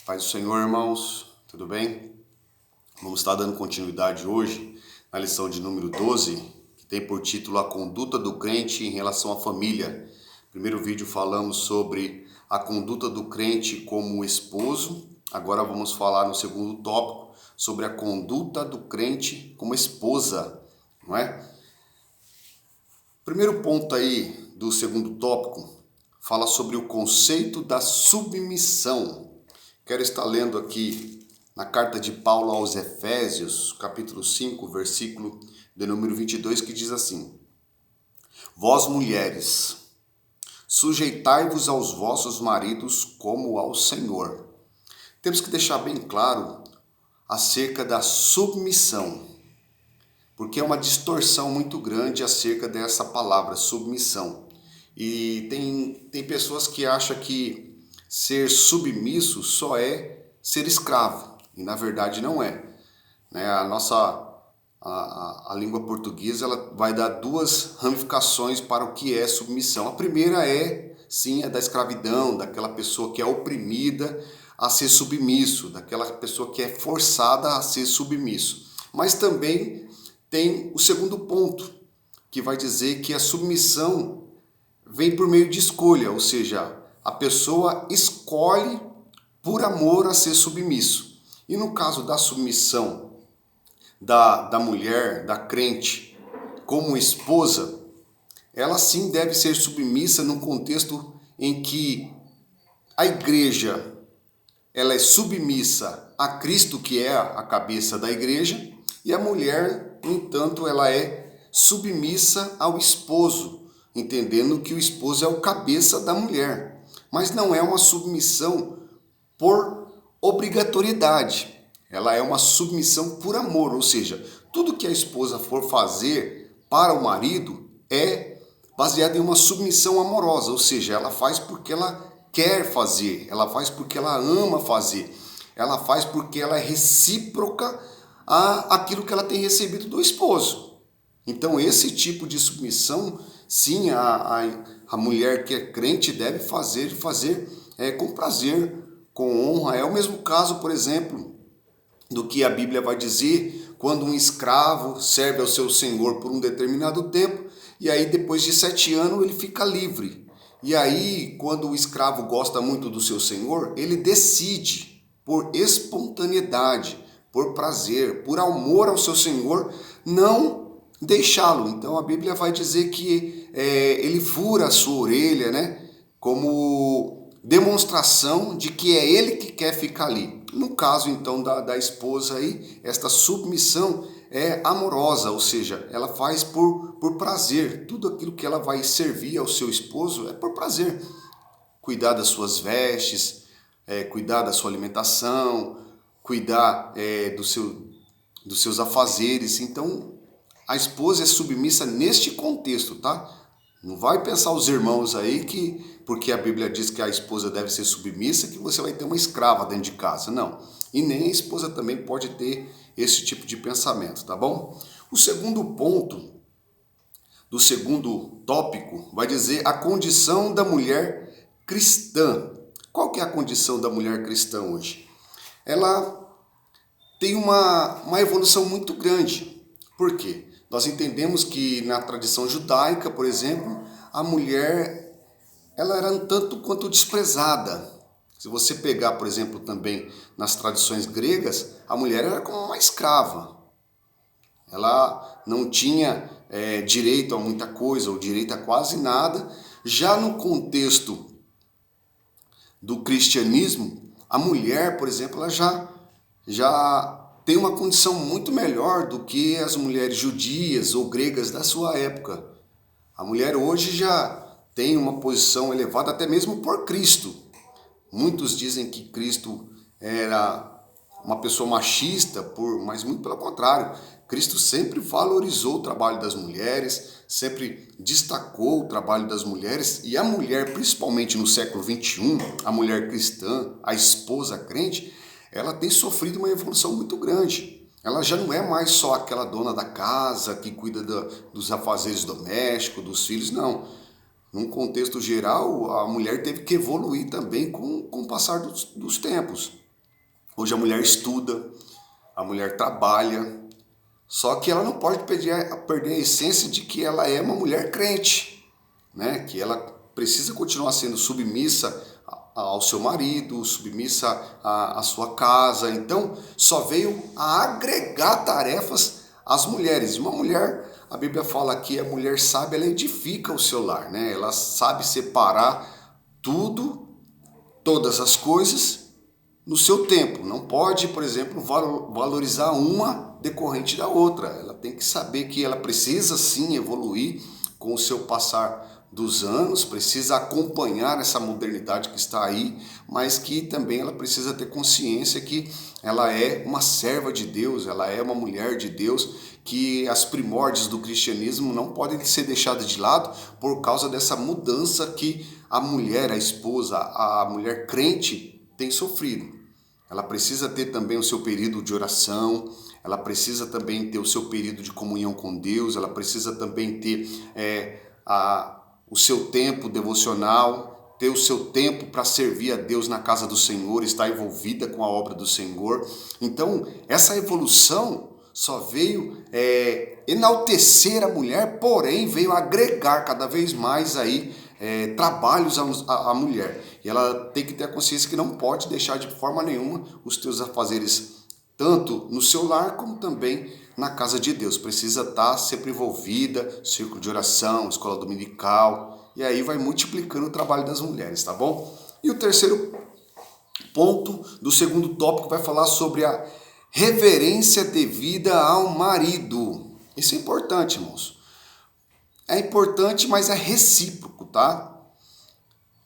Paz do Senhor, irmãos, tudo bem? Vamos estar dando continuidade hoje na lição de número 12, que tem por título A Conduta do Crente em Relação à Família. No primeiro vídeo falamos sobre a conduta do crente como esposo, agora vamos falar no segundo tópico sobre a conduta do crente como esposa, não é? Primeiro ponto aí do segundo tópico fala sobre o conceito da submissão. Quero estar lendo aqui na carta de Paulo aos Efésios, capítulo 5, versículo de número 22, que diz assim: Vós, mulheres, sujeitai-vos aos vossos maridos como ao Senhor. Temos que deixar bem claro acerca da submissão, porque é uma distorção muito grande acerca dessa palavra, submissão. E tem pessoas que acham que ser submisso só é ser escravo, e na verdade não é. A nossa a língua portuguesa ela vai dar duas ramificações para o que é submissão. A primeira é, sim, a da escravidão, daquela pessoa que é oprimida a ser submisso, daquela pessoa que é forçada a ser submisso. Mas também tem o segundo ponto, que vai dizer que a submissão vem por meio de escolha, ou seja, a pessoa escolhe por amor a ser submisso. E no caso da submissão da mulher, da crente, como esposa, ela sim deve ser submissa num contexto em que a igreja ela é submissa a Cristo, que é a cabeça da igreja, e a mulher, no entanto, ela é submissa ao esposo, entendendo que o esposo é o cabeça da mulher. Mas não é uma submissão por obrigatoriedade. Ela é uma submissão por amor, ou seja, tudo que a esposa for fazer para o marido é baseado em uma submissão amorosa, ou seja, ela faz porque ela quer fazer, ela faz porque ela ama fazer, ela faz porque ela é recíproca àquilo que ela tem recebido do esposo. Então esse tipo de submissão, sim, a mulher que é crente deve fazer com prazer, com honra. É o mesmo caso, por exemplo, do que a Bíblia vai dizer quando um escravo serve ao seu senhor por um determinado tempo e aí depois de 7 anos ele fica livre. E aí, quando o escravo gosta muito do seu senhor, ele decide, por espontaneidade, por prazer, por amor ao seu senhor, não deixá-lo. Então a Bíblia vai dizer que ele fura a sua orelha, né? Como demonstração de que é ele que quer ficar ali. No caso então da esposa aí, esta submissão é amorosa, ou seja, ela faz por prazer. Tudo aquilo que ela vai servir ao seu esposo é por prazer. Cuidar das suas vestes, cuidar da sua alimentação, cuidar dos seus afazeres. Então, a esposa é submissa neste contexto, tá? Não vai pensar os irmãos aí que, porque a Bíblia diz que a esposa deve ser submissa, que você vai ter uma escrava dentro de casa. Não. E nem a esposa também pode ter esse tipo de pensamento, tá bom? O segundo ponto do segundo tópico vai dizer a condição da mulher cristã. Qual que é a condição da mulher cristã hoje? Ela tem uma evolução muito grande. Por quê? Nós entendemos que na tradição judaica, por exemplo, a mulher ela era um tanto quanto desprezada. Se você pegar, por exemplo, também nas tradições gregas, a mulher era como uma escrava. Ela não tinha direito a muita coisa, ou direito a quase nada. Já no contexto do cristianismo, a mulher, por exemplo, ela já tem uma condição muito melhor do que as mulheres judias ou gregas da sua época. A mulher hoje já tem uma posição elevada até mesmo por Cristo. Muitos dizem que Cristo era uma pessoa machista, mas muito pelo contrário. Cristo sempre valorizou o trabalho das mulheres, sempre destacou o trabalho das mulheres, e a mulher, principalmente no século XXI, a mulher cristã, a esposa crente, ela tem sofrido uma evolução muito grande. Ela já não é mais só aquela dona da casa que cuida dos afazeres domésticos, dos filhos, não. Num contexto geral, a mulher teve que evoluir também com o passar dos tempos. Hoje a mulher estuda, a mulher trabalha, só que ela não pode perder a essência de que ela é uma mulher crente, né? Que ela precisa continuar sendo submissa ao seu marido, submissa à sua casa. Então, só veio a agregar tarefas às mulheres. Uma mulher, a Bíblia fala que a mulher sábia, ela edifica o seu lar, né? Ela sabe separar tudo, todas as coisas no seu tempo. Não pode, por exemplo, valorizar uma decorrente da outra. Ela tem que saber que ela precisa sim evoluir com o seu passar dos anos, precisa acompanhar essa modernidade que está aí, mas que também ela precisa ter consciência que ela é uma serva de Deus, ela é uma mulher de Deus, que as primórdias do cristianismo não podem ser deixadas de lado por causa dessa mudança que a mulher, a esposa, a mulher crente tem sofrido. Ela precisa ter também o seu período de oração, ela precisa também ter o seu período de comunhão com Deus, ela precisa também ter o seu tempo devocional, ter o seu tempo para servir a Deus na casa do Senhor, estar envolvida com a obra do Senhor. Então, essa evolução só veio enaltecer a mulher, porém veio agregar cada vez mais aí trabalhos à mulher. E ela tem que ter a consciência que não pode deixar de forma nenhuma os teus afazeres, tanto no seu lar como também na casa de Deus. Precisa estar sempre envolvida, círculo de oração, escola dominical, e aí vai multiplicando o trabalho das mulheres, tá bom? E o terceiro ponto do segundo tópico vai falar sobre a reverência devida ao marido. Isso é importante, irmãos. É importante, mas é recíproco, tá?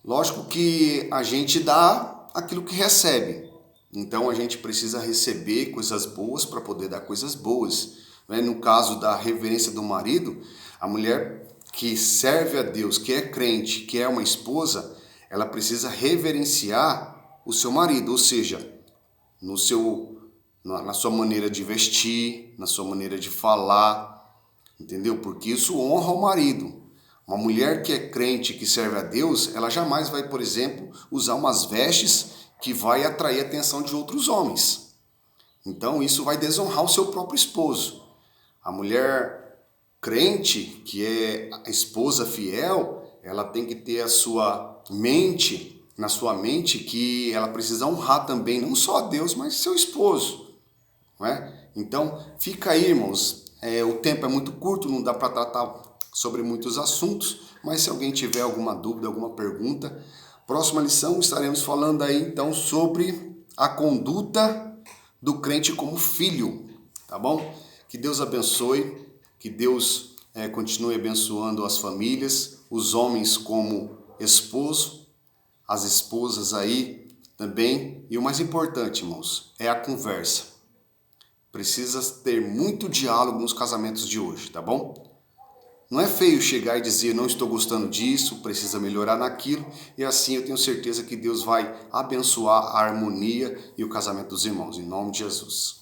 Lógico que a gente dá aquilo que recebe. Então a gente precisa receber coisas boas para poder dar coisas boas. Né? No caso da reverência do marido, a mulher que serve a Deus, que é crente, que é uma esposa, ela precisa reverenciar o seu marido, ou seja, na sua maneira de vestir, na sua maneira de falar, entendeu? Porque isso honra o marido. Uma mulher que é crente, que serve a Deus, ela jamais vai, por exemplo, usar umas vestes que vai atrair a atenção de outros homens. Então isso vai desonrar o seu próprio esposo. A mulher crente, que é a esposa fiel, ela tem que ter na sua mente, que ela precisa honrar também, não só a Deus, mas seu esposo. Não é? Então, fica aí, irmãos. O tempo é muito curto, não dá para tratar sobre muitos assuntos, mas se alguém tiver alguma dúvida, alguma pergunta, próxima lição estaremos falando aí então sobre a conduta do crente como filho, tá bom? Que Deus abençoe, que Deus continue abençoando as famílias, os homens como esposo, as esposas aí também, e o mais importante, irmãos, é a conversa. Precisa ter muito diálogo nos casamentos de hoje, tá bom? Não é feio chegar e dizer, não estou gostando disso, precisa melhorar naquilo, e assim eu tenho certeza que Deus vai abençoar a harmonia e o casamento dos irmãos, em nome de Jesus.